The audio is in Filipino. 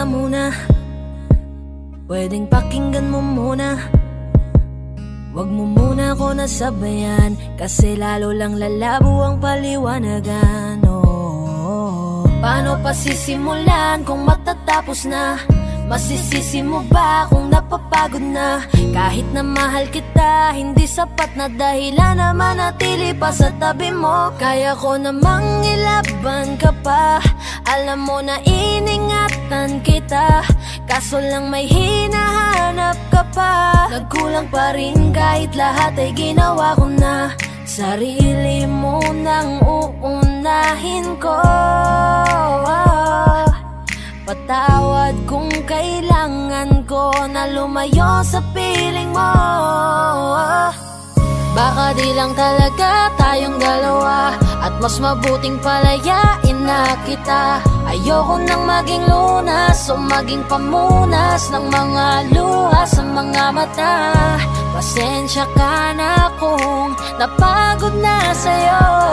ka muna, pwedeng pakinggan mo muna. Wag mo muna ako nasabayan, kasi lalo lang lalabo ang paliwanagan. Paano pa sisimulan kung matatapos na? Masisisi mo ba kung napapagod na? Kahit na mahal kita, hindi sapat na dahilan na manatili pa sa tabi mo. Kaya ko namang ilaban ka pa, alam mo na iningatan kita, kaso lang may hinahanap ka pa. Nagkulang pa rin kahit lahat ay ginawa ko na. Sarili mo nang uunahin ko. Patawad kung kailangan ko na lumayo sa piling mo. Baka di lang talaga tayong dalawa, at mas mabuting palayain na kita. Ayoko nang maging lunas o maging pamunas ng mga luha sa mga mata. Pasensya ka na kung napagod na sa'yo.